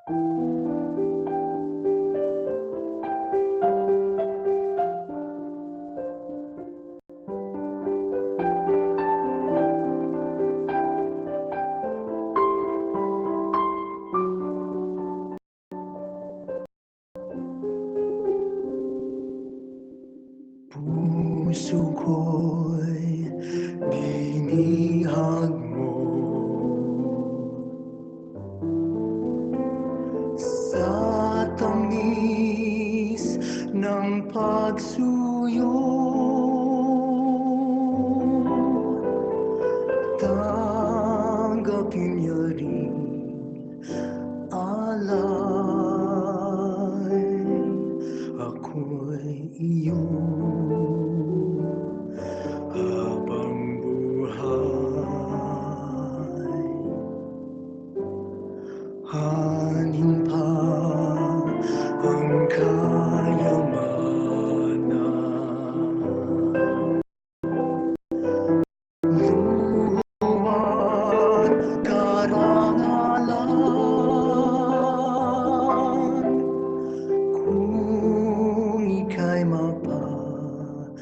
Puso ko'y binihag mo sa tamis ng pagsuyo. Tanggapin niya rin alay, ako'y iyo habang buhay. Hanin pa ang kayamanan, luwag karangalan, kung ika'y mapasa'kin,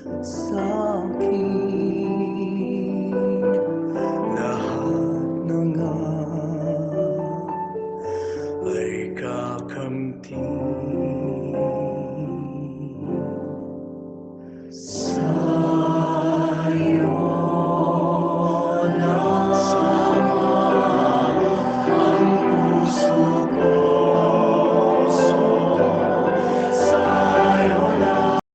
lahat na nga ay kakamtin. Sa'yo nagsama ang puso ko, sa'yo nagsama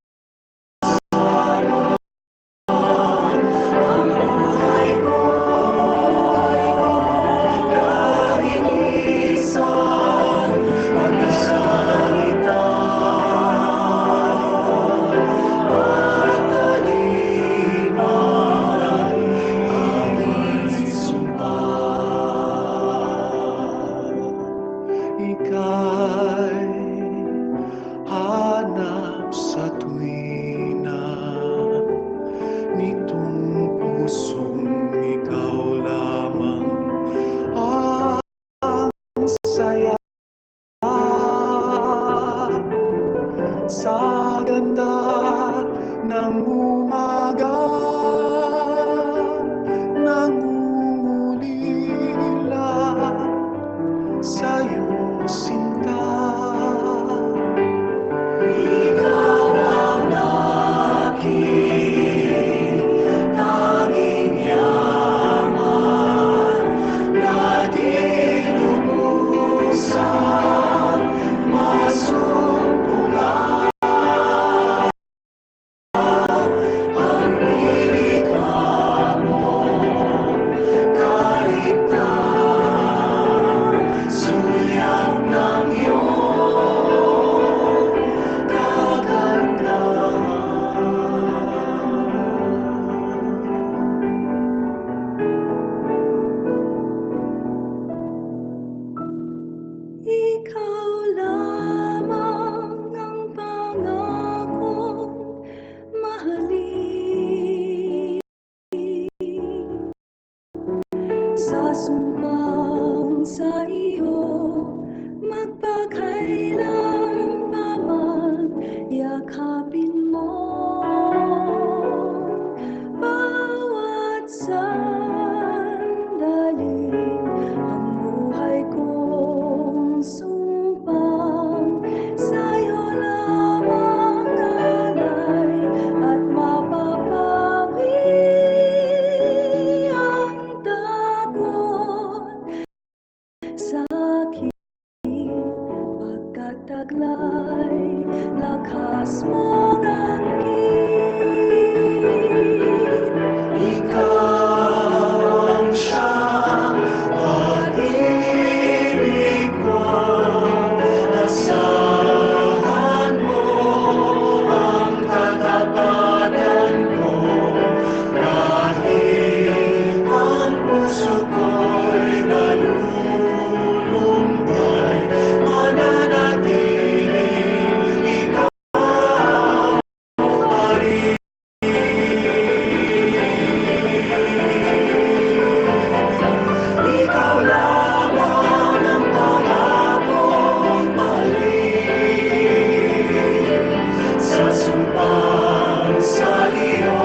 sumpang sa iyo,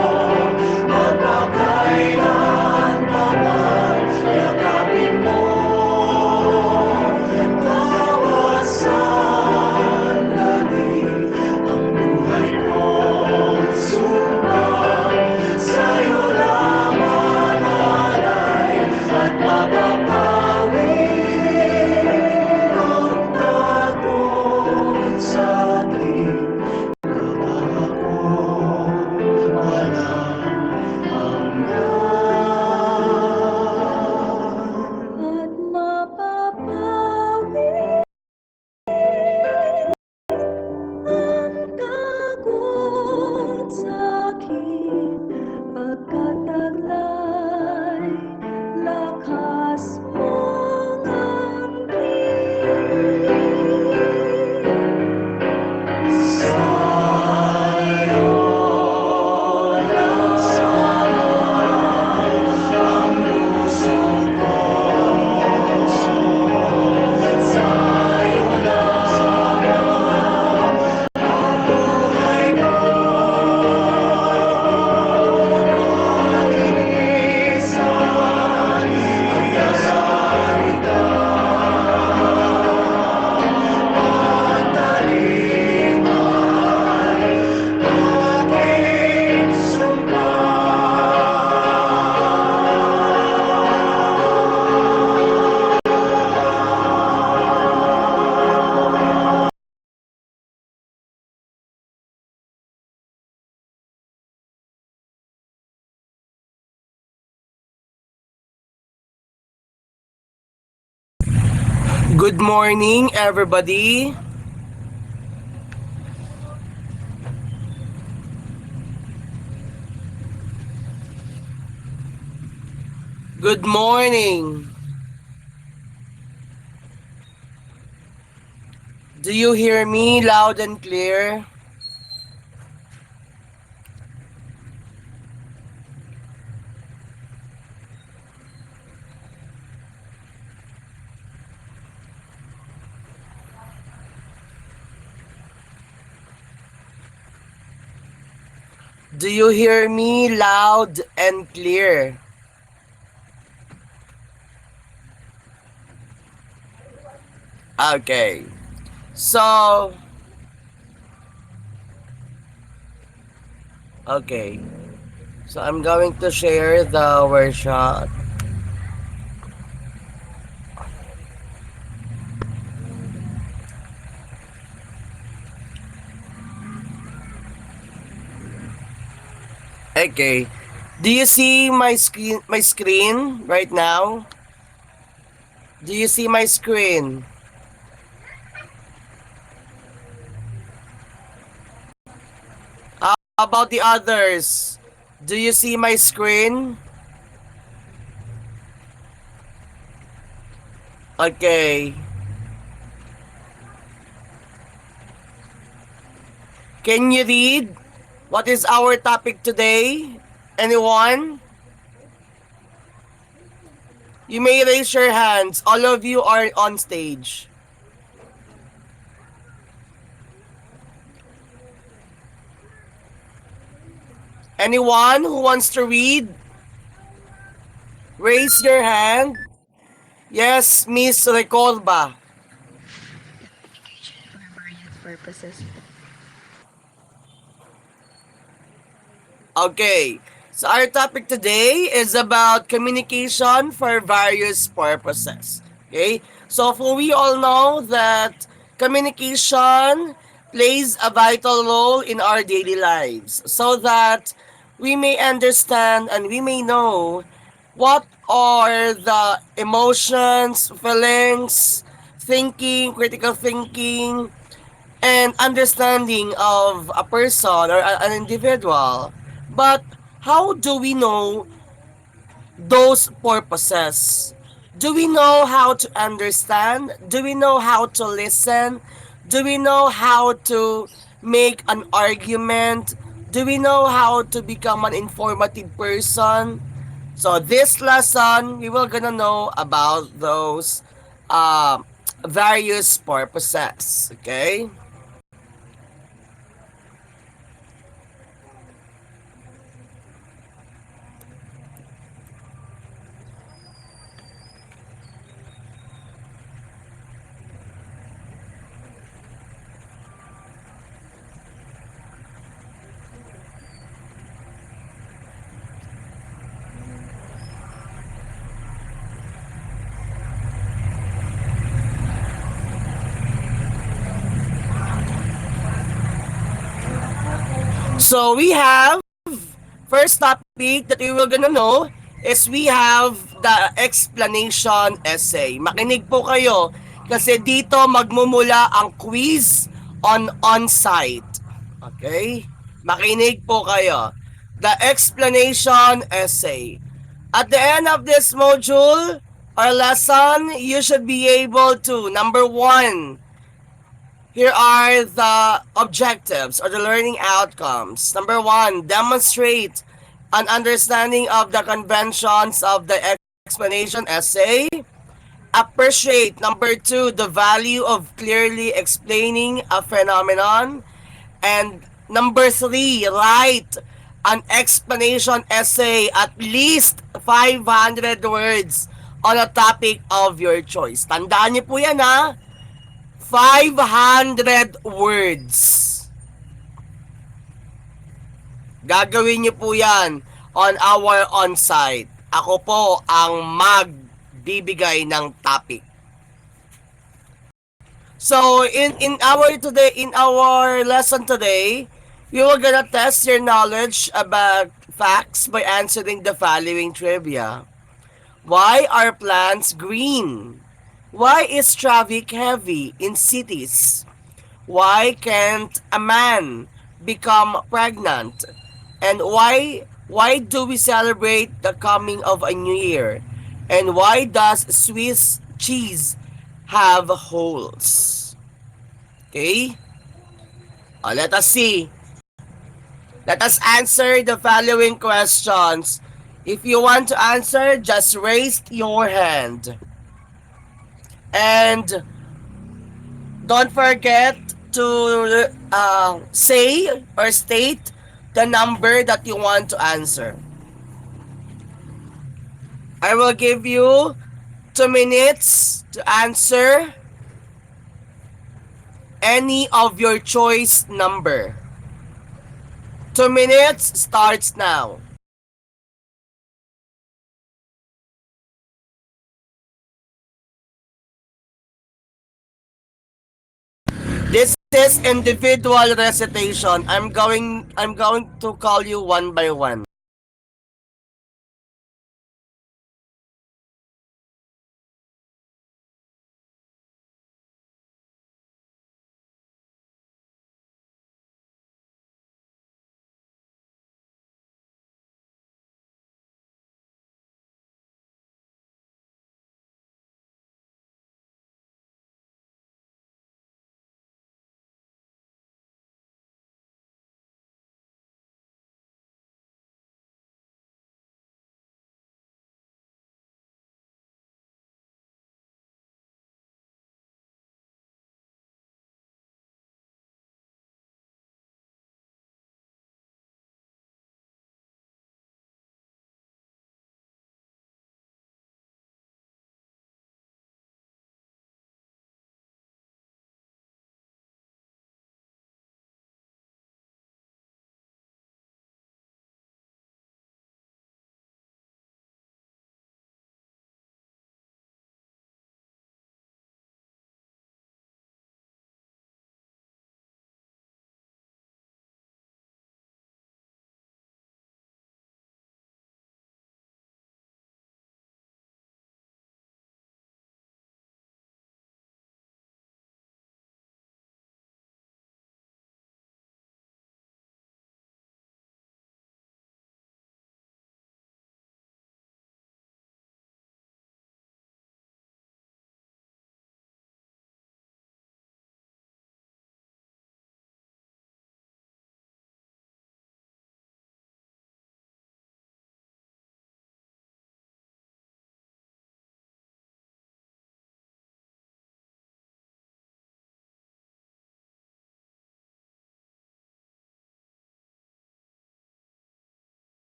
magpakailan pa man yakapin mo bawat sandali. Ang buhay ko'y sumpang sa'yo lamang alay at mapapawi ang takot sa ating pangako walang hanggan. At mapapawi ang takot sa'kin, pagkataglay lakas mong Sa'yo lang ang puso ko, sa'yo lang ang buhay ko, pag-iisan ang nasarita, pagtalimay aking sumpa. Good morning, everybody. Good morning. Do you hear me loud and clear? Do you hear me loud and clear? Okay. So, okay. So I'm going to share the workshop. Okay. Do you see my screen right now? Do you see my screen? How about the others? Do you see my screen? Okay. Can you read? What is our topic today? Anyone? You may raise your hands. All of you are on stage. Anyone who wants to read? Raise your hand. Yes, Miss Recolba. for various purposes. Okay. So our topic today is about communication for various purposes. Okay? So for we all know that communication plays a vital role in our daily lives so that we may understand and we may know what are the emotions, feelings, thinking, critical thinking, and understanding of a person or an individual. But how do we know those purposes? Do we know how to understand? Do we know how to listen? Do we know how to make an argument? Do we know how to become an informative person? So this lesson, we will gonna know about those uh, various purposes. Okay. So we have first topic that we will gonna know is we have the explanation essay. Makinig po kayo kasi dito magmumula ang quiz on-site. Okay? Makinig po kayo. The explanation essay. At the end of this module or lesson, you should be able to, number one, here are the objectives or the learning outcomes. Number one, demonstrate an understanding of the conventions of the explanation essay. Appreciate, number two, the value of clearly explaining a phenomenon. And number three, write an explanation essay at least 500 words on a topic of your choice. Tandaan niyo po yan ha. 500 words. Gagawin niyo po yan on our on-site. Ako po ang magbibigay ng topic. So in our lesson today, we will gonna test your knowledge about facts by answering the following trivia. Why are plants green? Why is traffic heavy in cities? Why can't a man become pregnant? And why do we celebrate the coming of a new year? And why does Swiss cheese have holes? Okay? Let us see. Let us answer the following questions. If you want to answer, just raise your hand. And don't forget to say or state the number that you want to answer. I will give you 2 minutes to answer any of your choice number. 2 minutes starts now. This is individual recitation. I'm going to call you one by one.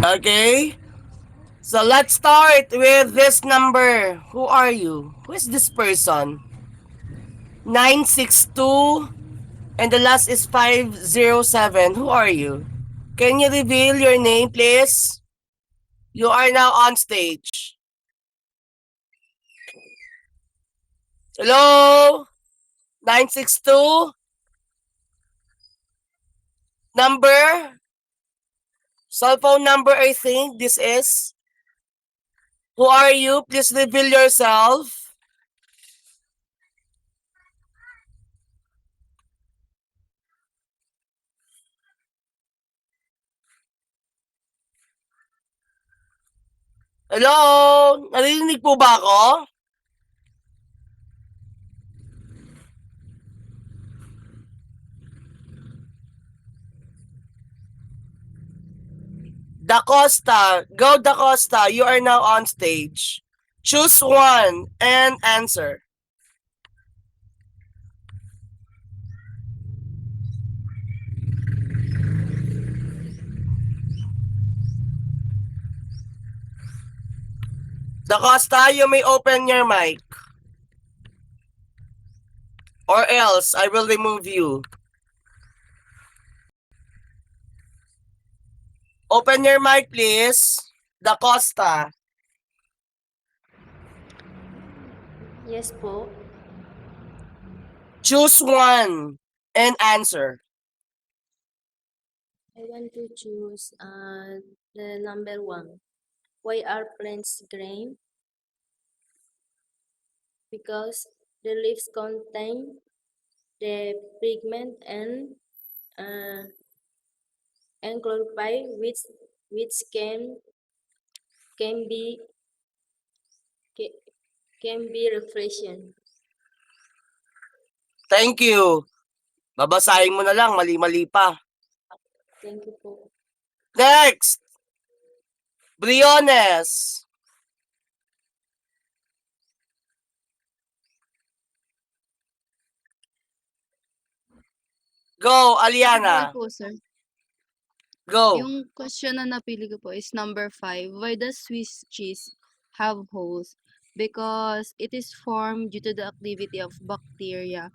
Okay? So let's start with this number. Who are you? Who is this person? 962 and the last is 507. Who are you? Can you reveal your name, please? You are now on stage. Hello? 962? Number? Cell phone number, I think this is. Who are you? Please reveal yourself. Hello? Narinig po ba ako? Da Costa. Go Da Costa. You are now on stage. Choose one and answer. Da Costa, you may open your mic. Or else, I will remove you. Open your mic, please. Da Costa. Yes po. Choose one and answer. I want to choose the number 1. Why are plants green? Because the leaves contain the pigment uh, and chlorophyll which can be ca- can be refreshing. Thank you. Babasahin mo na lang, mali-mali pa. Thank you po. Next! Briones. Go, Aliana. Po, sir. Go. Yung question na napili ko po is number 5. Why does Swiss cheese have holes? Because it is formed due to the activity of bacteria.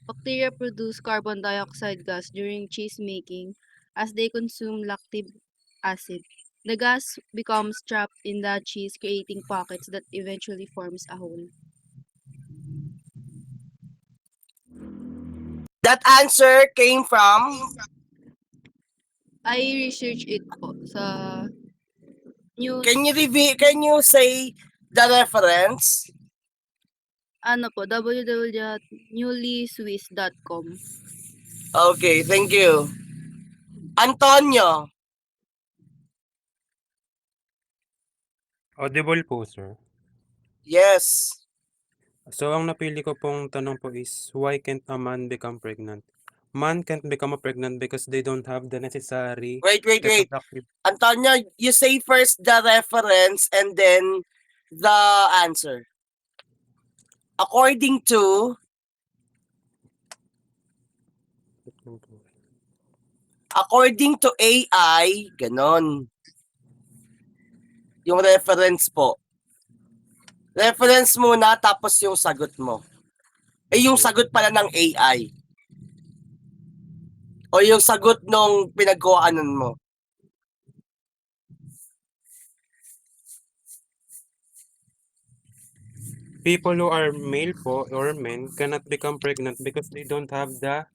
Bacteria produce carbon dioxide gas during cheese making as they consume lactic acid. The gas becomes trapped in the cheese, creating pockets that eventually forms a hole. That answer came from I researched it po sa news. Can you say the reference? Ano po, www.newlyswiss.com. Okay, thank you. Antonio. Audible po, sir. Yes. So, ang napili ko pong tanong po is, why can't a man become pregnant? Man can't become a pregnant because they don't have the necessary Wait. reproductive. Antonio, you say first the reference and then the answer. According to AI, ganon. Yung reference po. Reference muna tapos yung sagot mo. Yung sagot pala ng AI. O yung sagot nung pinagkuhanan mo. People who are male po or men cannot become pregnant because they don't have the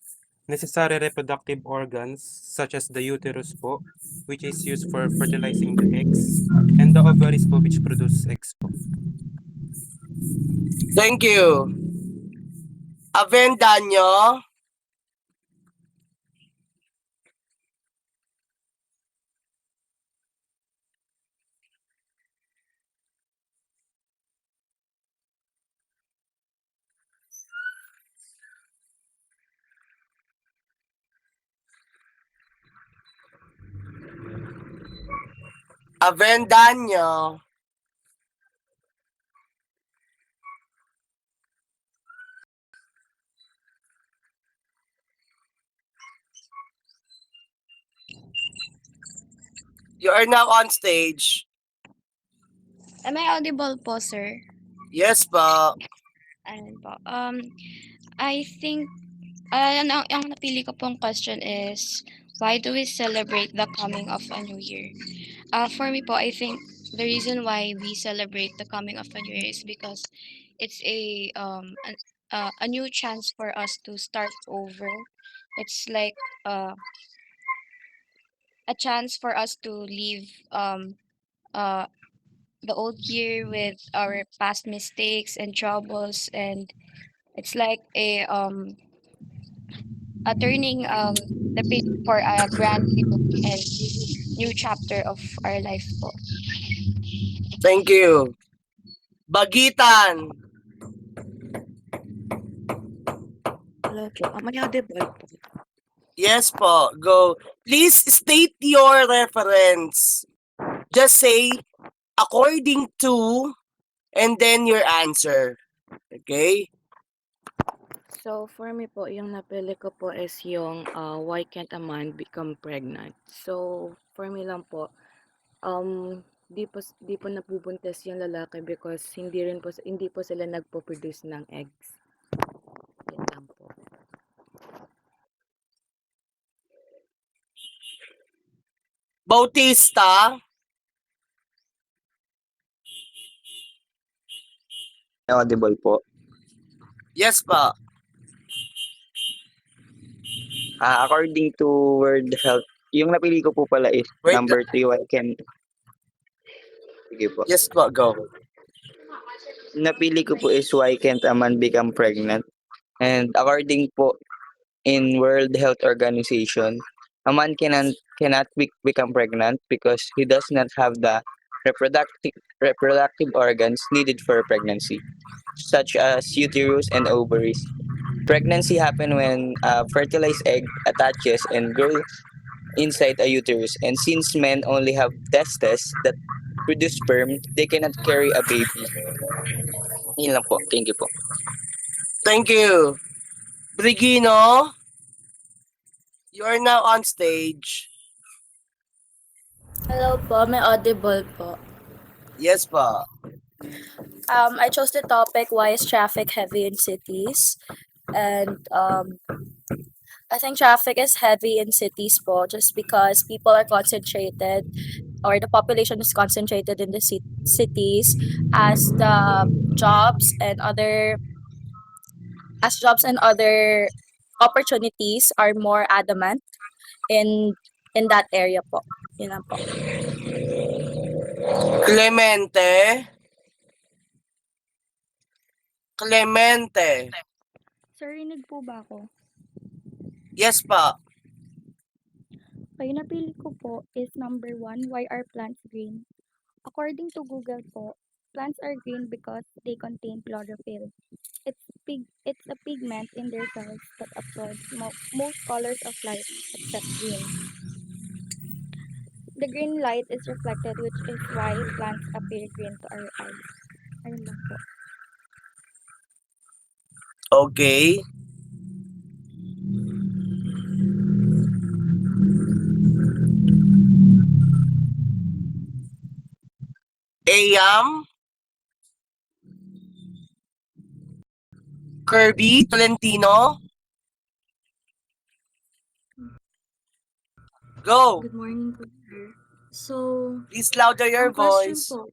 necessary reproductive organs such as the uterus po, which is used for fertilizing the eggs, and the ovaries po which produce eggs po. Thank you. Avendaño. Avendaño. You are now on stage. Am I audible po, sir? Yes po. Ayan po. I think, ang napili ko pong question is, why do we celebrate the coming of a new year? For me po, I think the reason why we celebrate the coming of a new year is because it's a new chance for us to start over. It's like a chance for us to leave uh the old year with our past mistakes and troubles, and it's like a turning the page for a brand new and new chapter of our life po. Thank you. Bagitan. Hello po. Am I audible po? Yes po. Go. Please state your reference. Just say according to and then your answer. Okay? So, for me po, yung napili ko po is yung why can't a man become pregnant? So, for me lang po, di po nabubuntis yung lalaki because hindi po sila nagpo-produce ng eggs. Yan lang po. Bautista. Audible po. Yes po. According to World Health, yung napili ko po pala is Wait, number 3, why can't... Sige po. Yes po. Go. Napili ko po is why can't a man become pregnant? And according po in World Health Organization, a man cannot become pregnant because he does not have the reproductive organs needed for pregnancy, such as uterus and ovaries. Pregnancy happens when a fertilized egg attaches and grows inside a uterus. And since men only have testes that produce sperm, they cannot carry a baby. Yun lang po. Thank you po. Thank you. Brigino. You are now on stage. Hello po, may audible po. Yes po. I chose the topic, why is traffic heavy in cities? And I think traffic is heavy in cities po just because people are concentrated or the population is concentrated in the cities as jobs and other opportunities are more adamant in that area po. Yun lang po. Clemente. Clemente. Sir, rinig po ba ako? Yes po. Okay, napili ko po is number 1, why are plants green? According to Google po, plants are green because they contain chlorophyll. It's a pigment in their cells that absorbs most colors of light except green. The green light is reflected, which is why plants appear green to our eyes. Ayun lang po. Okay. Ayam. Kirby Tolentino. Go. Good morning po, sir. So, Please louder your ang question voice. po,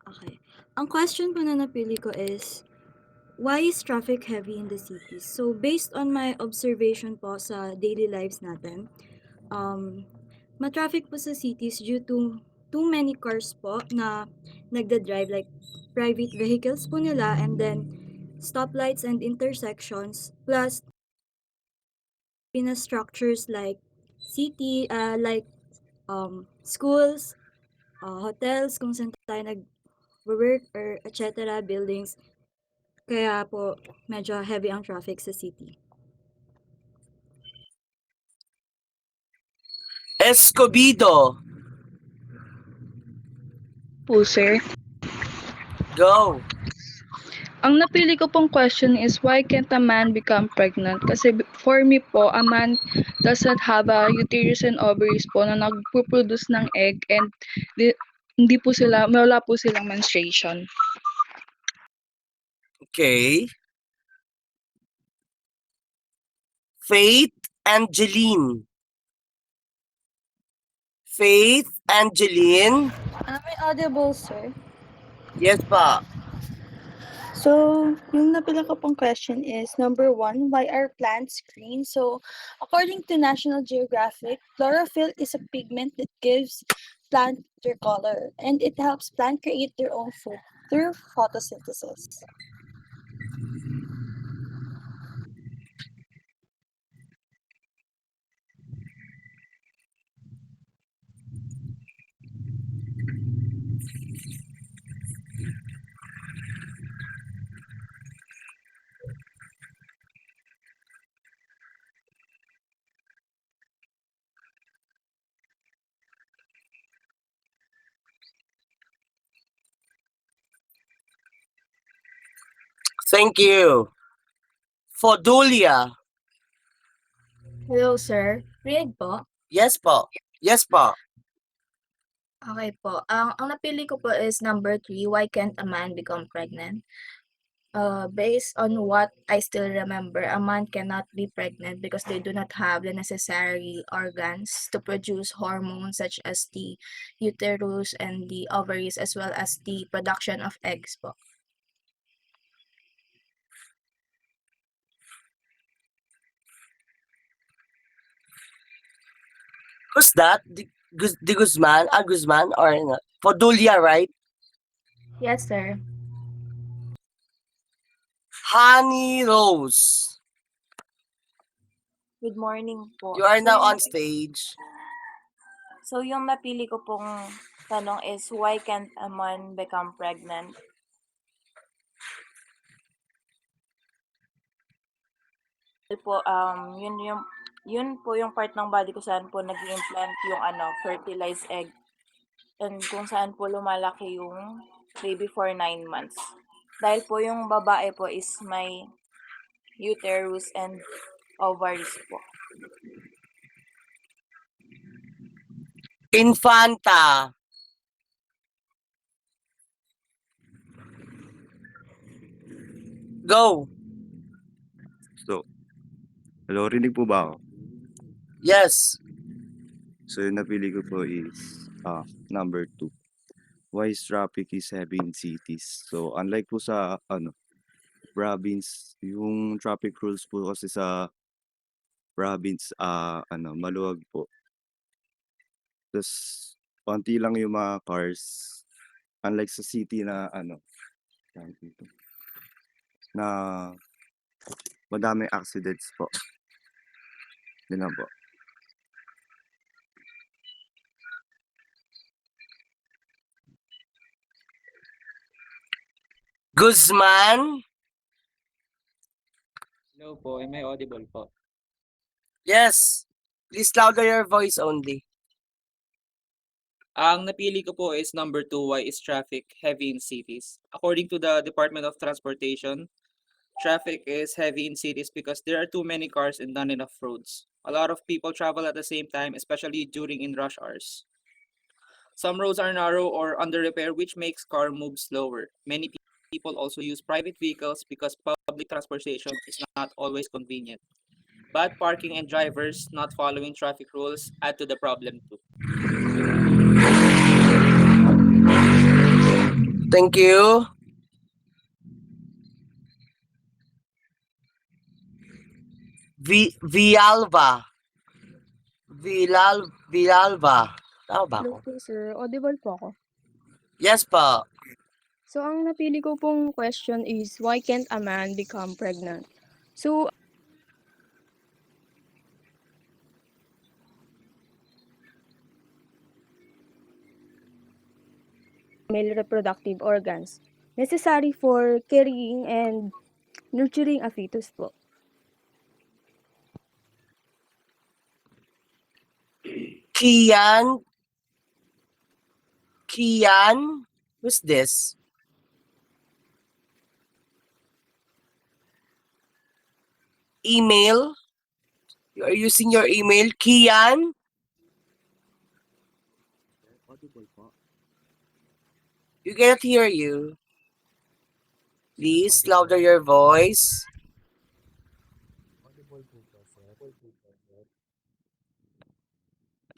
okay. Ang question po na napili ko is, why is traffic heavy in the cities? So, based on my observation po sa daily lives natin, ma-traffic po sa cities due to too many cars po na nagda-drive, like private vehicles po nila, and then stoplights and intersections, plus structures like schools, hotels kung saan tayo nag-work or etc. buildings. Kaya po medyo heavy ang traffic sa city. Escobedo. Po, sir. Go. Ang napili ko pong question is why can't a man become pregnant? Kasi for me po, a man doesn't have a uterus and ovaries po na nagpo-produce ng egg and hindi po sila, wala po silang menstruation. Okay. Faith Angeline. Faith Angeline. Am I audible, sir? Yes pa. So, yung napila ko pong question is, number 1, why are plants green? So, according to National Geographic, chlorophyll is a pigment that gives plant their color, and it helps plant create their own food through photosynthesis. Thank you. Fodulia. Hello, sir. Read po. Yes po. Yes po. Okay po. Ang napili ko po is number 3, why can't a man become pregnant? Based on what I still remember, a man cannot be pregnant because they do not have the necessary organs to produce hormones such as the uterus and the ovaries as well as the production of eggs po. Who's that? Di Guzman? Guzman or not? Fodulia, right? Yes, sir. Honey Rose. Good morning po. You are So, now yung on napi- stage. So, yung napili ko pong tanong is, why can't a man become pregnant? Po, yun po yung part ng body ko saan po nag-implant yung fertilized egg. And kung saan po lumalaki yung baby for 9 months. Dahil po yung babae po is may uterus and ovaries po. Infanta. Go. So, hello, rinig po ba ako? Yes. So, yung napili ko po is number 2. Why is traffic is heavy in cities? So, unlike po sa province, yung traffic rules po kasi sa province maluwag po. Tapos, konti lang yung mga cars. Unlike sa city na tawag dito, na madaming accidents po. Yun lang po. Guzman. Hello po, am I audible po? Yes. Please louder your voice only. Ang napili ko po is number 2, why is traffic heavy in cities? According to the Department of Transportation, traffic is heavy in cities because there are too many cars and not enough roads. A lot of people travel at the same time, especially during in rush hours. Some roads are narrow or under repair, which makes car move slower. Many people also use private vehicles because public transportation is not always convenient. Bad parking and drivers not following traffic rules add to the problem too. Thank you. Villalba. Villalba. Tama ba Hello ako? po, sir. Audible po ako. Yes pa. So, ang napili ko pong question is, why can't a man become pregnant? So, male reproductive organs necessary for carrying and nurturing a fetus po. Kian. Who's this? email. You are using your email. Kian? You cannot hear you. Please, louder your voice.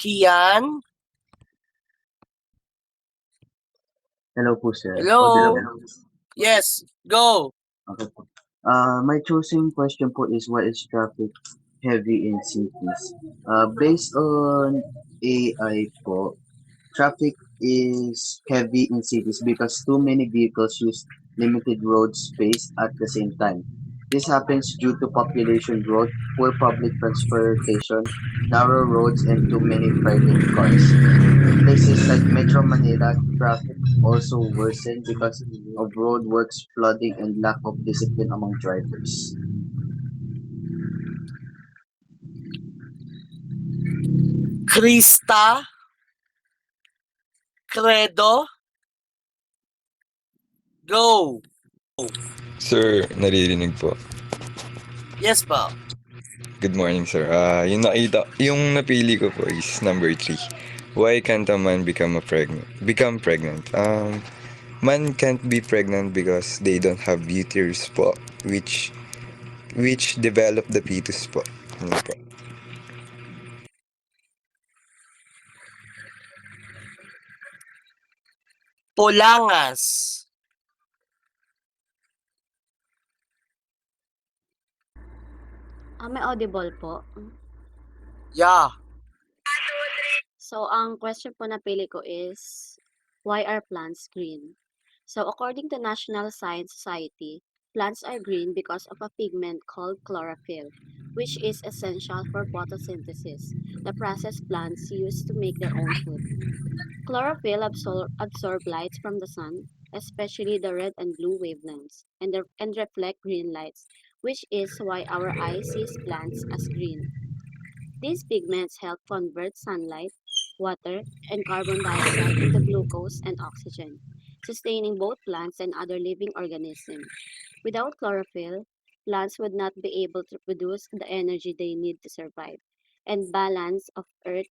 Kian? Hello po, sir. Hello? Audible? Yes, go. Okay po. My choosing question po is why is traffic heavy in cities? Based on AI po, traffic is heavy in cities because too many vehicles use limited road space at the same time. This happens due to population growth, poor public transportation, narrow roads, and too many private cars. In places like Metro Manila, traffic also worsened because of roadworks, flooding, and lack of discipline among drivers. Krista? Credo? Go. Sir, naririnig po. Yes pa. Good morning, sir. Yung napili ko po is number 3. Why can't a man become pregnant? Man can't be pregnant because they don't have uterus po, which develop the fetus po. Yun po. Polangas. May audible po. Yeah. So, ang question po na pili ko is, why are plants green? So, according to National Science Society, plants are green because of a pigment called chlorophyll, which is essential for photosynthesis, the process plants use to make their own food. Chlorophyll absorb light from the sun, especially the red and blue wavelengths, and reflect green lights, which is why our eye sees plants as green. These pigments help convert sunlight, water, and carbon dioxide into glucose and oxygen, sustaining both plants and other living organisms. Without chlorophyll, plants would not be able to produce the energy they need to survive, and balance of life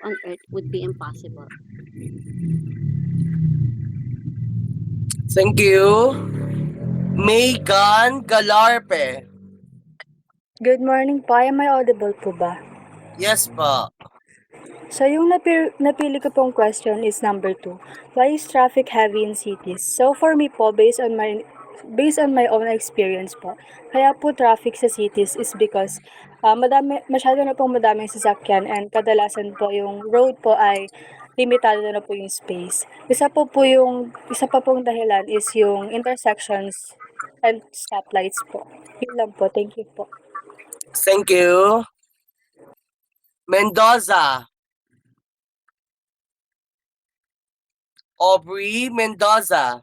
on Earth would be impossible. Thank you. Megan Galarpe. Good morning po. Am I audible po ba? Yes pa. So, yung napili ko pong question is number 2. Why is traffic heavy in cities? So, for me po, based on my own experience po, kaya po traffic sa cities is because masyado na pong madaming sasakyan and kadalasan po yung road po ay limitado na po yung space. Isa pa pong dahilan is yung intersections and stoplights po. Yun lang po. Thank you po. Thank you. Mendoza. Aubrey Mendoza.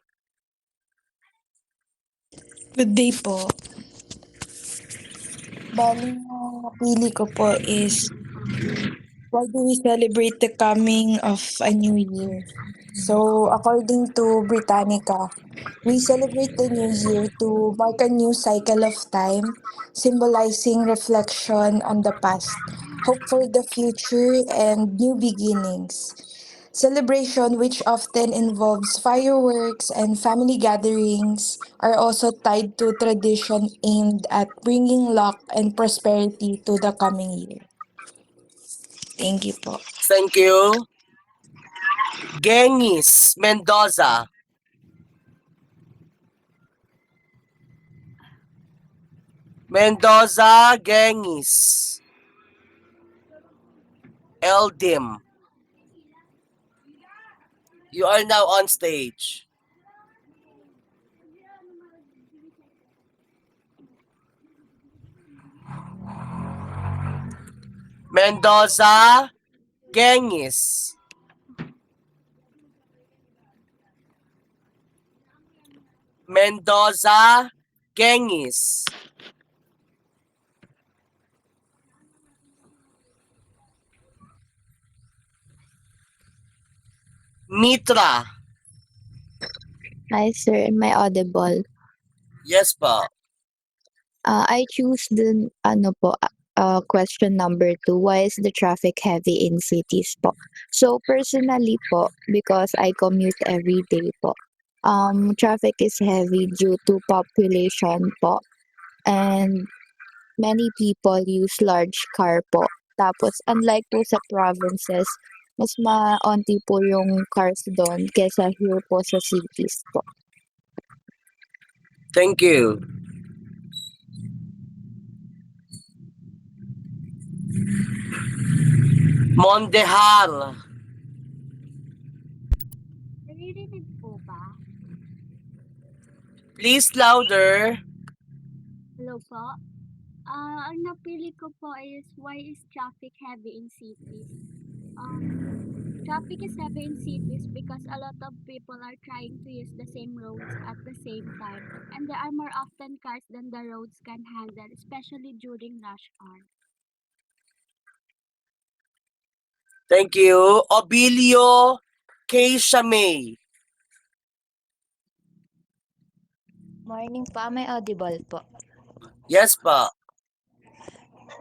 Good day po. Bali, ang napili ko po is why do we celebrate the coming of a new year? So, according to Britannica, we celebrate the new year to mark a new cycle of time, symbolizing reflection on the past, hope for the future, and new beginnings. Celebration, which often involves fireworks and family gatherings, are also tied to tradition aimed at bringing luck and prosperity to the coming year. Thank you po. Thank you. Gengis Mendoza. Mendoza Gengis. Eldim. You are now on stage. Mendoza Gengis. Mendoza Gengis. Mitra. Hi, sir. Am I audible? Yes pa. I choose the question number 2. Why is the traffic heavy in cities po? So personally po, because I commute every day po, traffic is heavy due to population po, and many people use large car po. Tapos unlike po sa provinces, mas maonti po yung cars doon kesa here po sa cities po. Thank you. Mondehar. Naririnig po ba? Please louder. Hello po. Ang napili ko po is why is traffic heavy in cities? Traffic is heavy in cities because a lot of people are trying to use the same roads at the same time, and there are more often cars than the roads can handle, especially during rush hour. Thank you. Obilio Keisha May. Morning po, may audible po. Yes pa.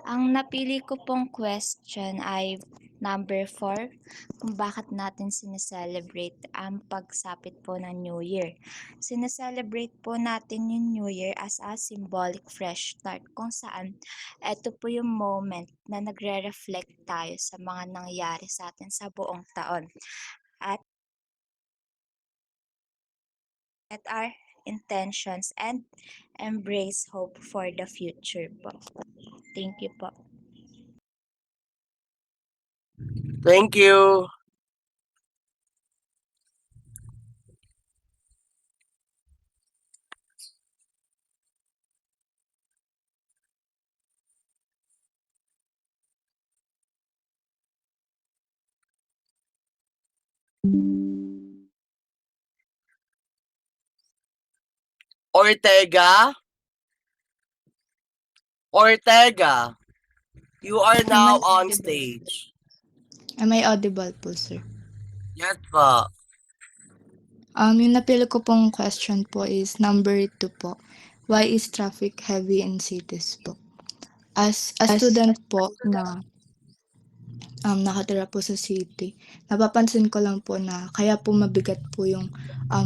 Ang napili ko pong question ay number 4, kung bakit natin sineselebrate ang pagsapit po ng New Year. Sineselebrate po natin yung New Year as a symbolic fresh start, kung saan ito po yung moment na nagre-reflect tayo sa mga nangyari sa atin sa buong taon. At our intentions and embrace hope for the future po. Thank you po. Thank you. Ortega, you are now on stage. Am I audible po, sir? Yes pa. Yung napili ko pong question po is number 2 po. Why is traffic heavy in cities po? As a student po na nakatira po sa city, napapansin ko lang po na kaya po mabigat po yung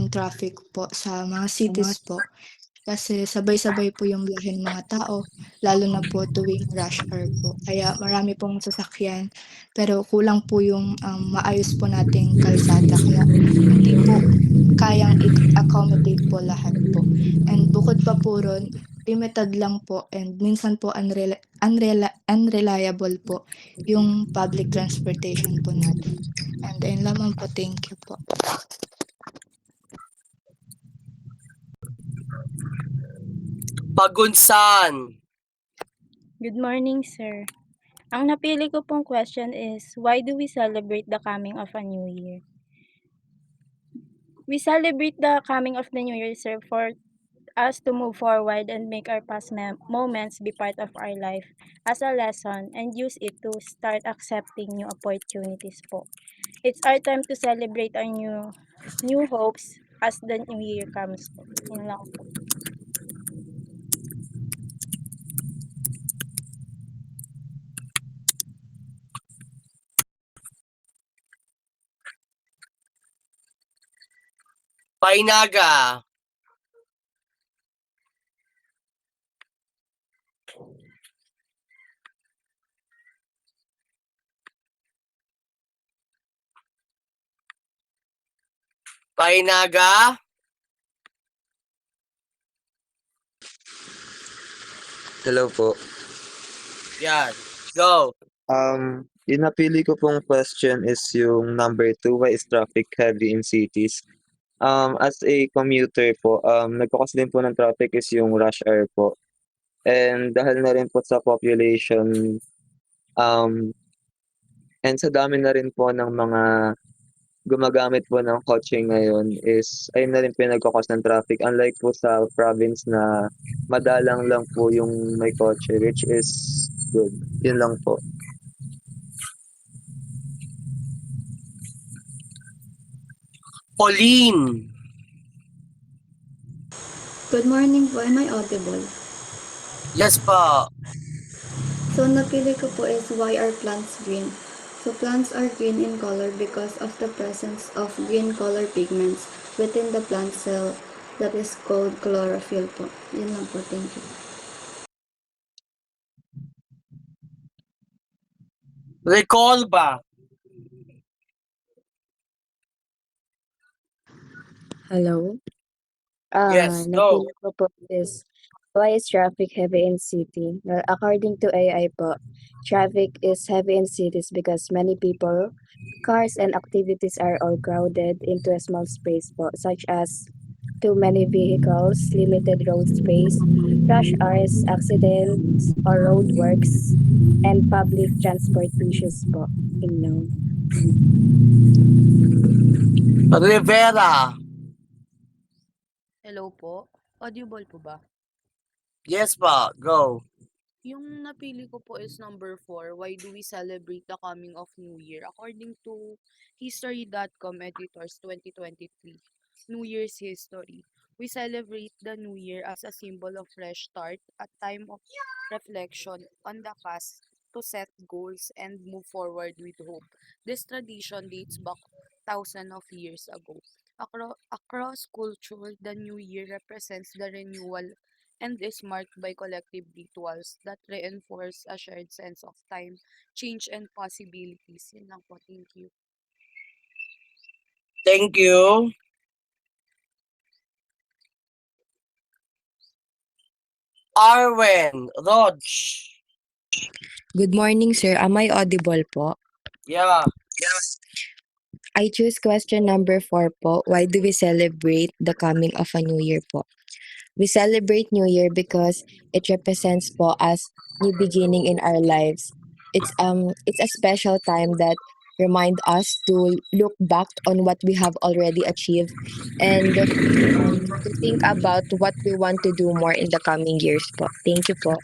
traffic po sa mga cities po. Kasi sabay-sabay po yung biyahe ng mga tao, lalo na po tuwing rush hour po. Kaya marami pong sasakyan, pero kulang po yung maayos po nating kalsada. Kaya hindi po kayang accommodate po lahat po. And bukod pa po ron, limited lang po and minsan po unreliable po yung public transportation po natin. And ayun lamang po, thank you po. Pagunsan. Good morning, sir. Ang napili ko pong question is, why do we celebrate the coming of a new year? We celebrate the coming of the new year, sir, for us to move forward and make our past moments be part of our life as a lesson and use it to start accepting new opportunities po. It's our time to celebrate our new hopes as the new year comes po. Yun lang po. Painaga. Painaga. Hello po. Yan. Go. Yung napili ko pong question is yung number 2, why is traffic heavy in cities? As a commuter po, nagkakos din po ng traffic is yung rush hour po. And dahil na rin po sa population, and sa dami na rin po ng mga gumagamit po ng kotse ngayon is ayun na rin po yung nagkakos ng traffic. Unlike po sa province na madalang lang po yung may kotse, which is good. Yun lang po. Pauline. Good morning po. Am I audible? Yes po. So, napili ko po is why are plants green? So, plants are green in color because of the presence of green color pigments within the plant cell that is called chlorophyll po. Yun lang po. Thank you. Recall ba? Hello? Yes, go. Napili ko po is why is traffic heavy in city? Well, according to AI po, traffic is heavy in cities because many people, cars, and activities are all crowded into a small space po, such as too many vehicles, limited road space, rush hours, accidents, or roadworks, and public transport issues po. Yun lang. Rivera. Hello po? Audible po ba? Yes po, go. Yung napili ko po is number 4. Why do we celebrate the coming of New Year? According to History.com Editors 2023, New Year's History. We celebrate the New Year as a symbol of fresh start, a time of reflection on the past to set goals and move forward with hope. This tradition dates back thousands of years ago. Across culture, the New Year represents the renewal and is marked by collective rituals that reinforce a shared sense of time, change, and possibilities. Yun lang po. Thank you. Thank you. Arwen, Rog. Good morning, sir. Am I audible po? Yeah. I choose question number 4 po. Why do we celebrate the coming of a new year po? We celebrate New Year because it represents po as new beginning in our lives. It's a special time that remind us to look back on what we have already achieved and to think about what we want to do more in the coming years po. Thank you po.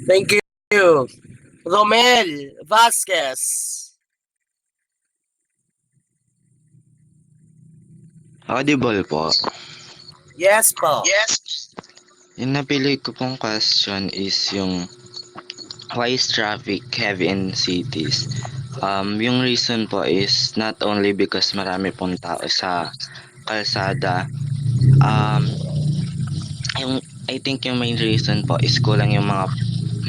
Thank you. Romel Vasquez. Audible po. Yes po. Yung napili ko pong question is yung why is traffic heavy in cities? Yung reason po is not only because marami pong tao sa kalsada. Yung I think yung main reason po is kulang yung mga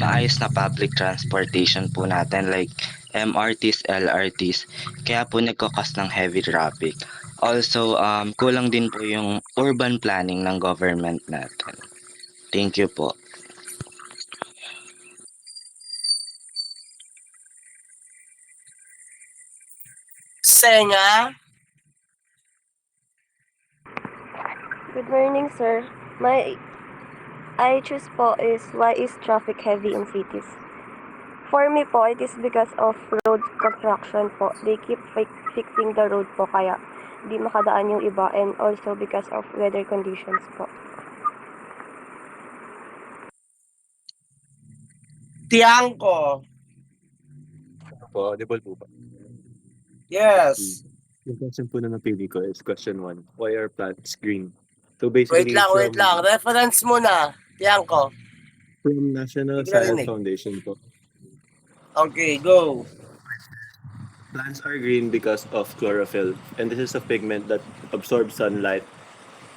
maayos na public transportation po natin like MRTs, LRTs. Kaya po nagko-cause ng heavy traffic. Also, kulang din po yung urban planning ng government natin. Thank you po. Senga. Good morning, sir. I choose po is why is traffic heavy in cities? For me po, it is because of road construction po. They keep fixing the road po kaya di makadaan yung iba and also because of weather conditions po. Tiangco. Po, audible po ba? Yes. Yung question po na napili ko is question 1. Why are plants green? So Wait basically lang. Reference muna. Tiangco. from National Hindi ko Science narinig. Foundation po. Okay, go. Plants are green because of chlorophyll, and this is a pigment that absorbs sunlight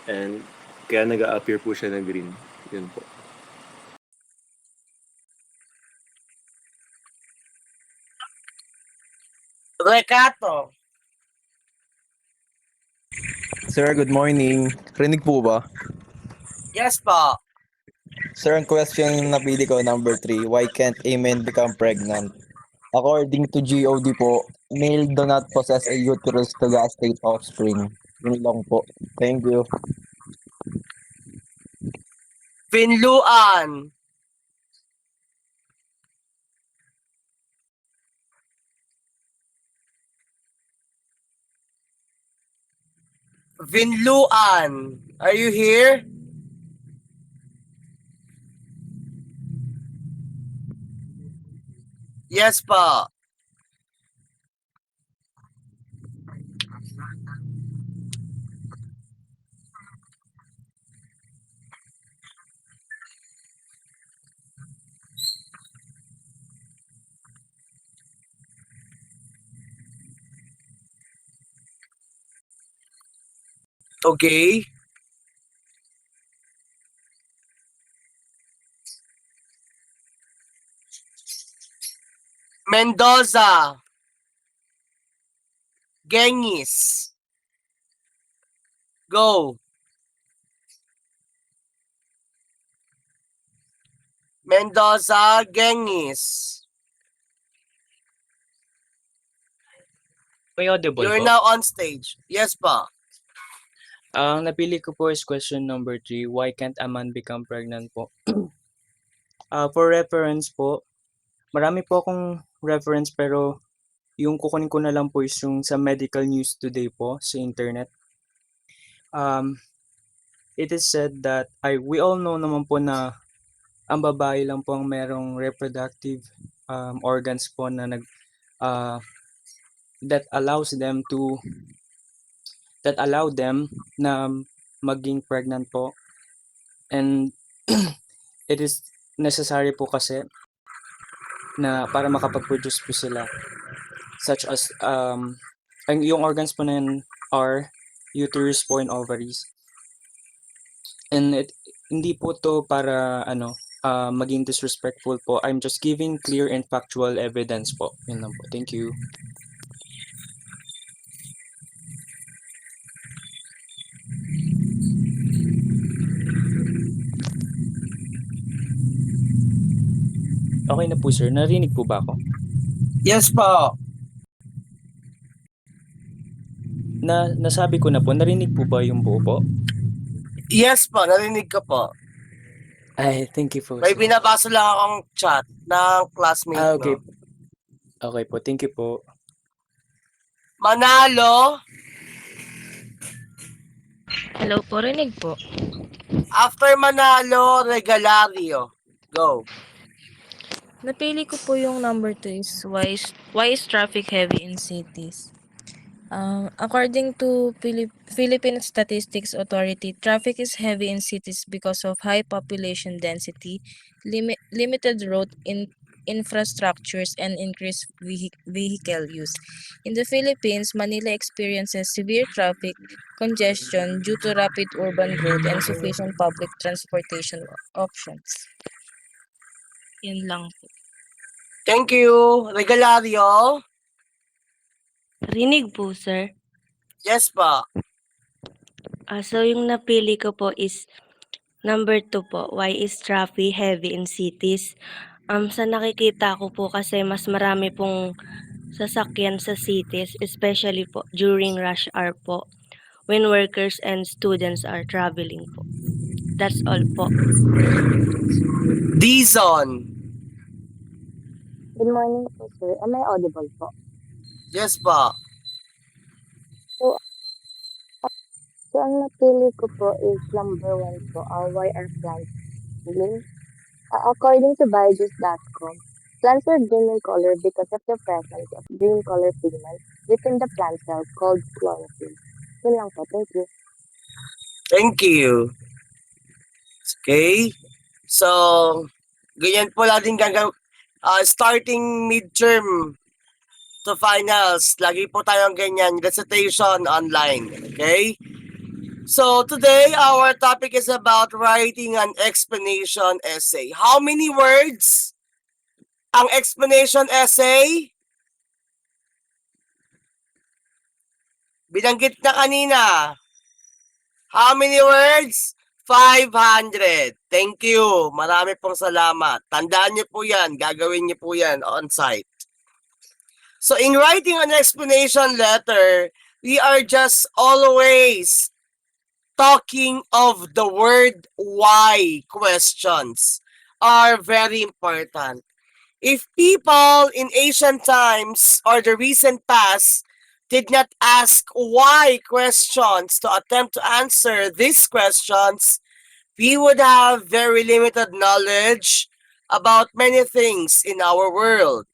and kaya nag-a-appear po siya na green. Yun po. Recato. Sir, good morning. Rinig po ba? Yes po. Sir, ang question na napili ko, number 3, why can't a man become pregnant? According to GOD po, male do not possess a uterus to gestate offspring. Yun lang po. Thank you. Vinluan. Vinluan. Are you here? Yes po. Okay. Mendoza. Gengis. Go. Mendoza, Gengis. May audible You're po? now on stage. Yes pa. Ang napili ko po is question number 3, why can't a man become pregnant po? For reference po, marami po akong reference pero yung kukunin ko na lang po is yung sa medical news today po sa internet. It is said that we all know naman po na ang babae lang po ang merong reproductive organs po na that allows them na maging pregnant po, and it is necessary po kasi na para makapag-produce po sila, such as yung organs po na yun are uterus po and ovaries, and hindi po to para maging disrespectful po. I'm just giving clear and factual evidence po. Yun lang po. Thank you. Okay na po sir, narinig po ba ako? Yes po. Nasabi ko na po, narinig po ba yung buo po? Yes po, narinig ko po. Ay, thank you po May sir. binabasa lang akong chat ng classmate Okay. mo. Okay po, thank you po. Manalo. Hello po, rinig po. After Manalo, Regalario. Go. Napili ko po yung number 2 is why is traffic heavy in cities? According to Philippine Statistics Authority, traffic is heavy in cities because of high population density, limited road infrastructures, and increased vehicle use. In the Philippines, Manila experiences severe traffic congestion due to rapid urban growth and sufficient public transportation options. Yun lang po. Thank you. Regalario. Rinig po, sir. Yes pa. So yung napili ko po is number 2 po. Why is traffic heavy in cities? Sa nakikita ko po kasi mas marami pong sasakyan sa cities, especially po during rush hour po, when workers and students are traveling po. That's all po. Dizon. Good morning po, sir. Am I audible po? Yes pa. So, ang napili ko po is number 1 po, why are plants green? According to Biojuice.com, plants are green in color because of the presence of green color pigment within the plant cell called chlorophyll. Yun lang po. Thank you. Thank you. Okay. So, ganyan po natin starting midterm to finals. Lagi po tayong ganyan. Recitation online. Okay? So, today, our topic is about writing an explanation essay. How many words ang explanation essay? Binanggit na kanina. How many words? 500. Thank you. Marami pong salamat. Tandaan niyo po yan. Gagawin niyo po yan on site. So in writing an explanation letter, we are just always talking of the word why. Questions are very important. If people in ancient times or the recent past did not ask why questions to attempt to answer these questions, we would have very limited knowledge about many things in our world.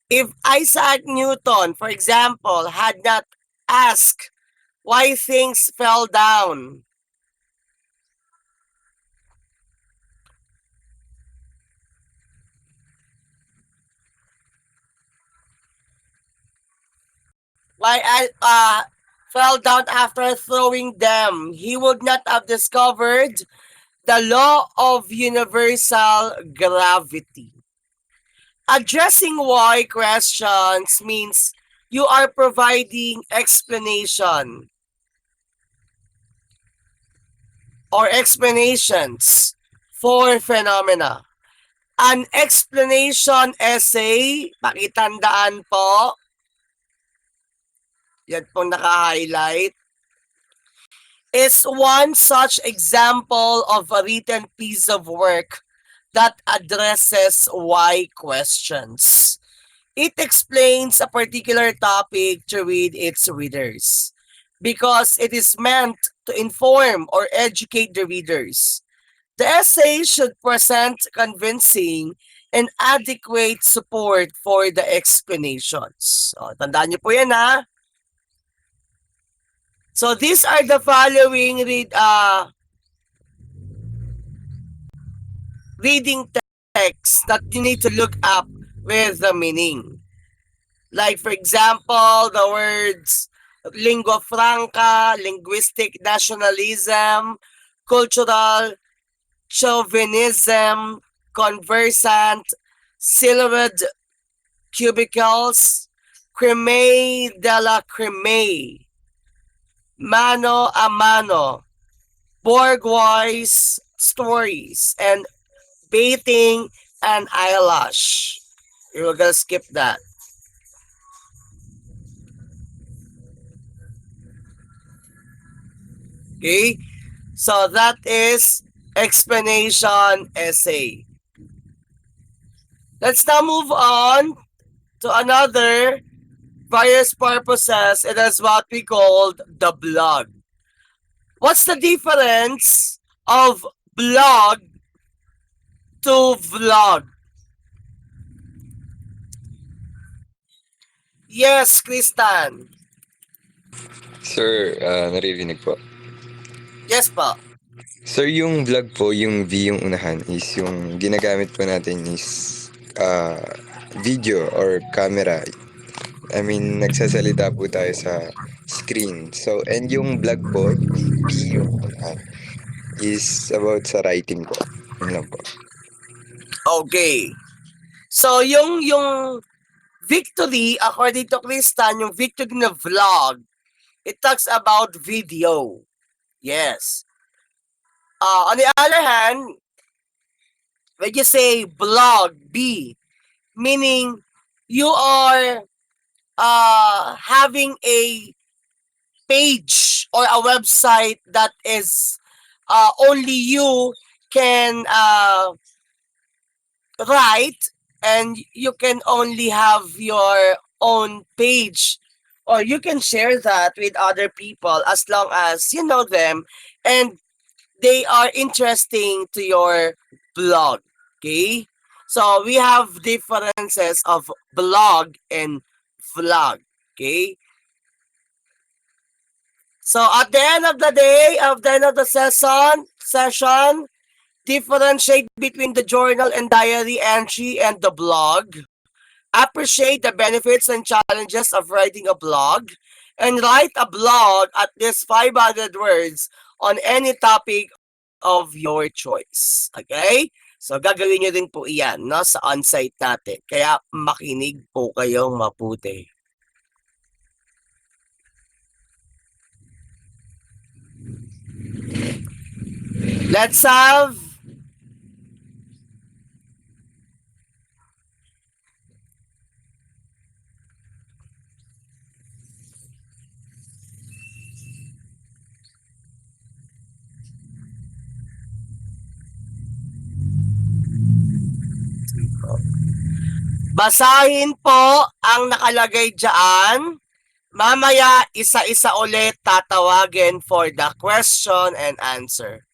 If Isaac Newton, for example, had not asked why things fell down, fell down after throwing them, he would not have discovered the law of universal gravity. Addressing why questions means you are providing explanation or explanations for phenomena. An explanation essay, pakitandaan po, yan pong naka-highlight, is one such example of a written piece of work that addresses why questions. It explains a particular topic to read its readers because it is meant to inform or educate the readers. The essay should present convincing and adequate support for the explanations. So, tandaan niyo po yan ha. So these are the following reading texts that you need to look up with the meaning. Like for example, the words lingua franca, linguistic nationalism, cultural chauvinism, conversant, silhouette cubicles, creme de la creme, mano a mano, bourgeois stories, and baiting and eyelash. We're gonna skip that. Okay, so that is explanation essay. Let's now move on to another various purposes. It is what we called the blog. What's the difference of blog to vlog? Yes, Kristan. Sir, naririnig po. Yes pa. Sir, yung vlog po, yung V yung unahan is yung ginagamit po natin is video or camera. I mean, nagsasalita po tayo sa screen. So, and yung vlog po, B yung unahan, is about sa writing po. Yun lang po. Okay. So, yung victory, according to Kristan, yung victory na vlog, it talks about video. Yes. On the other hand, when you say blog, B, meaning you are having a page or a website that is only you can write, and you can only have your own page, or you can share that with other people as long as you know them and they are interesting to your blog. Okay, so we have differences of blog and vlog. Okay, so at the end of the day, at the end of the session, differentiate between the journal and diary entry and the blog. Appreciate the benefits and challenges of writing a blog, and write a blog at least 500 words on any topic of your choice. Okay? So, gagawin nyo din po iyan, no, sa on-site natin. Kaya makinig po kayong mabuti. Let's have basahin po ang nakalagay dyan. Mamaya, isa-isa ulit tatawagin for the question and answer.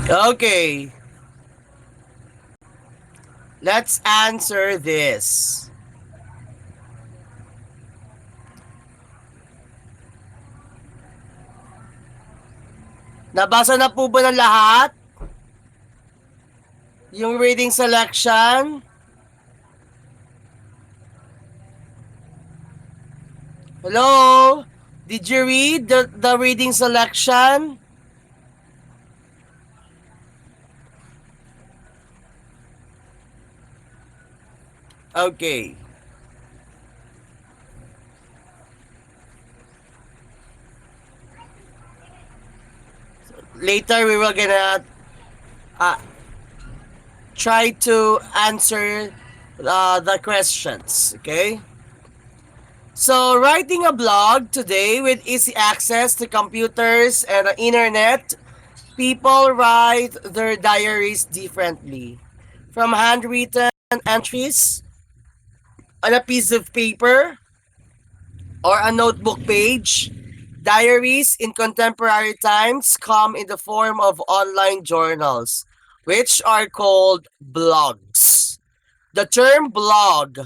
Okay. Let's answer this. Nabasa na po ba ng lahat? Yung reading selection? Hello? Did you read the reading selection? Okay. Later we will gonna try to answer the questions, okay? So, writing a blog today with easy access to computers and the internet, people write their diaries differently. From handwritten entries on a piece of paper or a notebook page, diaries in contemporary times come in the form of online journals, which are called blogs. The term blog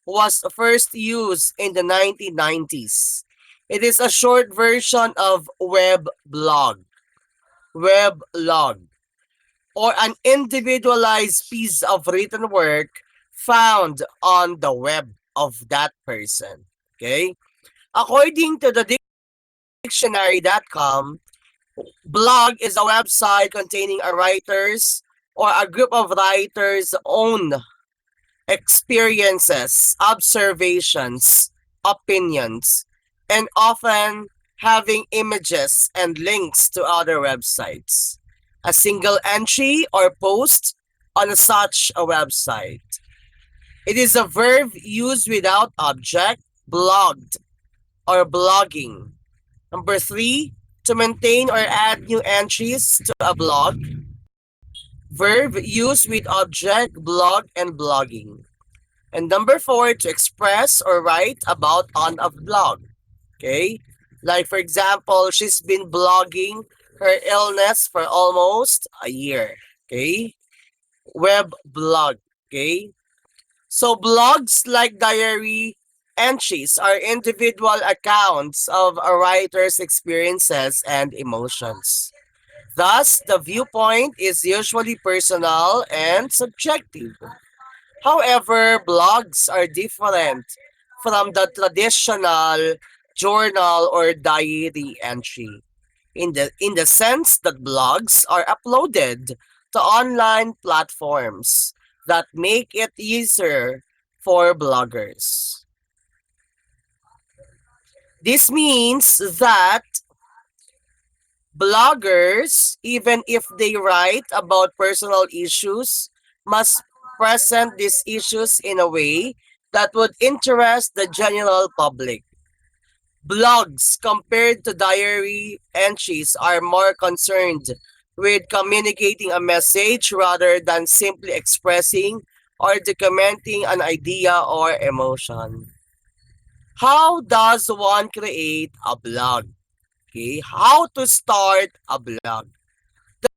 was first used in the 1990s. It is a short version of weblog, or an individualized piece of written work found on the web of that person. Okay? According to the dictionary.com, blog is a website containing a writer's or a group of writers' own experiences, observations, opinions, and often having images and links to other websites. A single entry or post on such a website. It is a verb used without object, blogged or blogging. Number 3, to maintain or add new entries to a blog. Verb used with object, blog, and blogging. And number 4, to express or write about on a blog. Okay? Like for example, she's been blogging her illness for almost a year. Okay? Web blog. Okay? So blogs like diary entries are individual accounts of a writer's experiences and emotions. Thus, the viewpoint is usually personal and subjective. However, blogs are different from the traditional journal or diary entry in the sense that blogs are uploaded to online platforms that make it easier for bloggers. This means that bloggers, even if they write about personal issues, must present these issues in a way that would interest the general public. Blogs, compared to diary entries, are more concerned with communicating a message rather than simply expressing or documenting an idea or emotion. How does one create a blog? Okay, how to start a blog.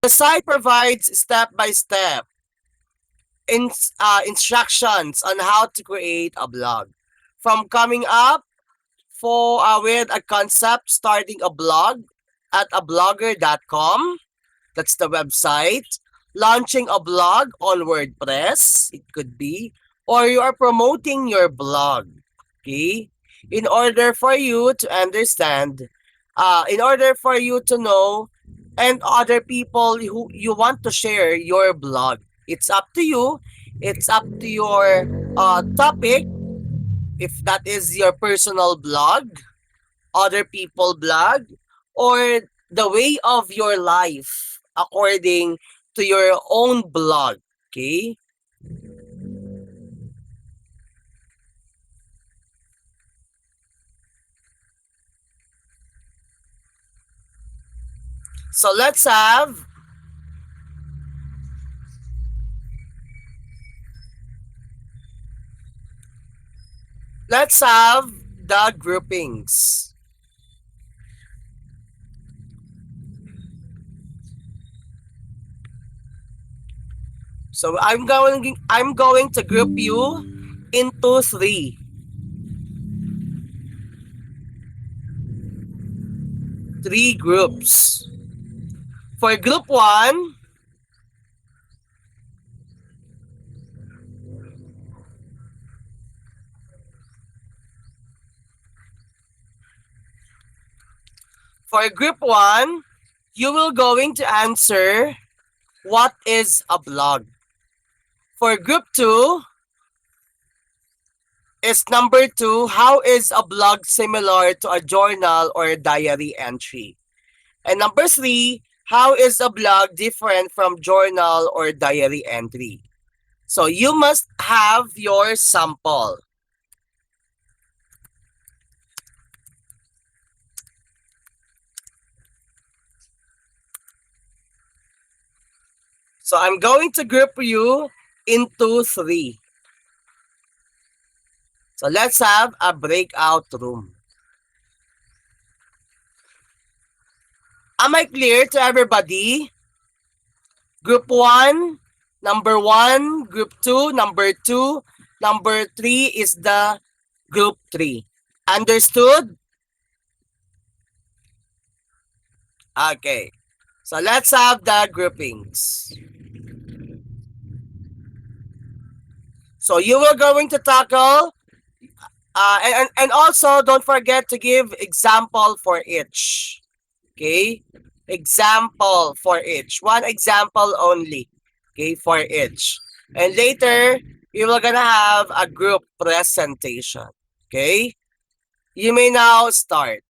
The site provides step-by-step instructions on how to create a blog. From coming up with a concept, starting a blog at ablogger.com, that's the website, launching a blog on WordPress, it could be, or you are promoting your blog. Okay? In order for you to understand, in order for you to know, and other people who you want to share your blog. It's up to you. It's up to your topic. If that is your personal blog, other people blog, or the way of your life according to your own blog. Okay? So let's have the groupings. So I'm going to group you into three. Three groups. For group 1, you will going to answer what is a blog. For group 2 is number 2, how is a blog similar to a journal or diary entry? And number 3, how is a blog different from journal or diary entry? So you must have your sample. So I'm going to group you into 3. So let's have a breakout room. Am I clear to everybody? Group 1, number 1, group 2, number 2, number 3 is the group 3. Understood? Okay. So let's have the groupings. So you are going to tackle and also don't forget to give example for each. Okay? Example for each. One example only. Okay, for each. And later, we will gonna have a group presentation. Okay? You may now start.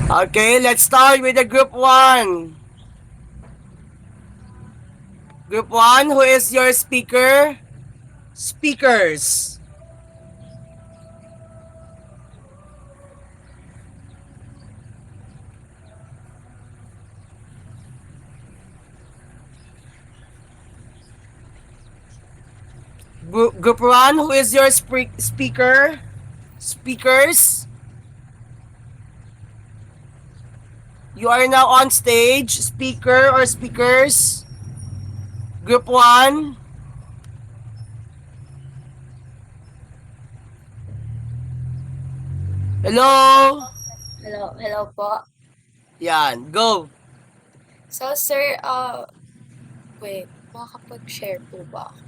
Okay, let's start with the group 1. Group 1, who is your speaker? Speakers. Group 1, who is your speaker? Speakers. You are now on stage. Speaker or speakers? Group 1. Hello? Hello po. Yan, go. So, sir, wait, makakapag-share po ba ako?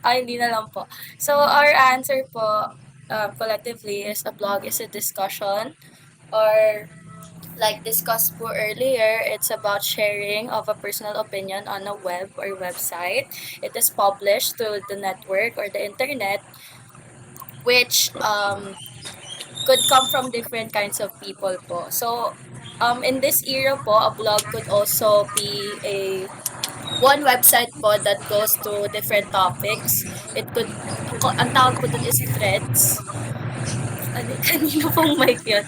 Hindi na lang po. So, our answer po, collectively, is a blog is a discussion, or like discussed po earlier, it's about sharing of a personal opinion on a web or website. It is published through the network or the internet, which could come from different kinds of people po. So, in this era po, a blog could also be one website po that goes to different topics. It could, ang tawag po dun is threads. Kanino pong mic yun?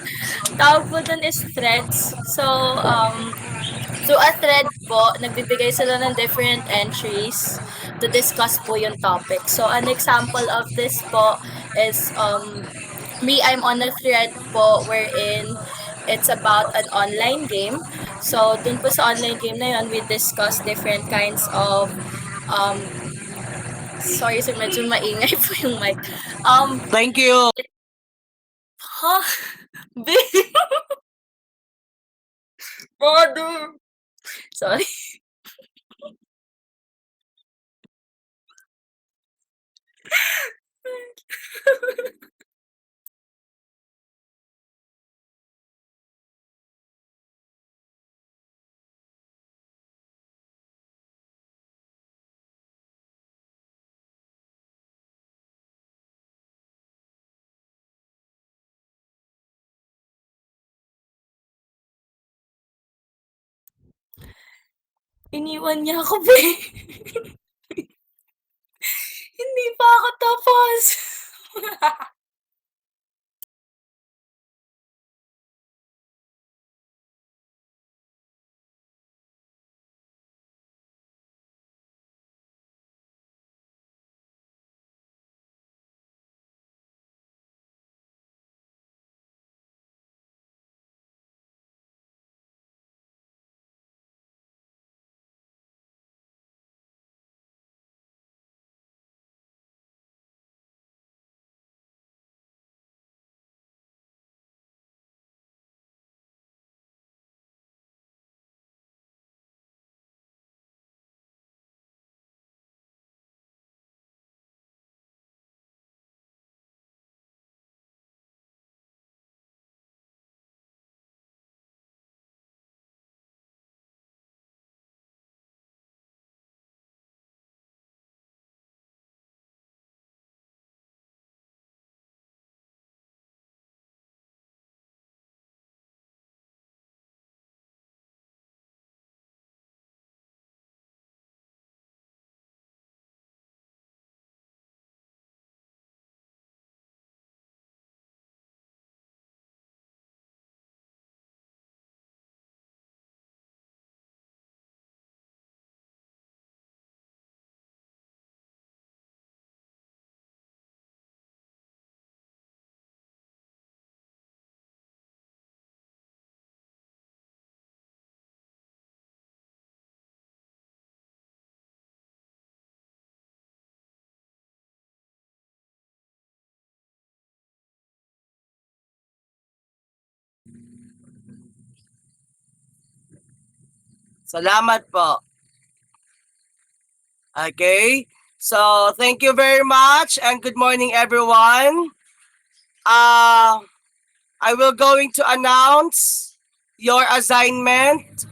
Tawag po dun is threads. So, through a thread po, nagbibigay sila ng different entries to discuss po yung topic. So, an example of this po is, me, I'm on a thread po wherein it's about an online game. So, dun po sa online game na yun, we discuss different kinds of, sorry sir, medyo maingay po yung mic. Thank you. Huh? Brother! Sorry. Iniwan niya ako, be. Hindi pa ako tapos. Salamat po. Okay? So, thank you very much and good morning everyone. I will going to announce your assignment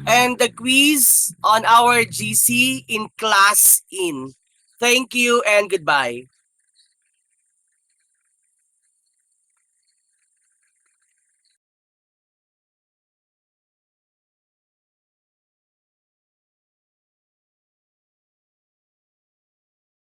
and the quiz on our GC in class in. Thank you and goodbye.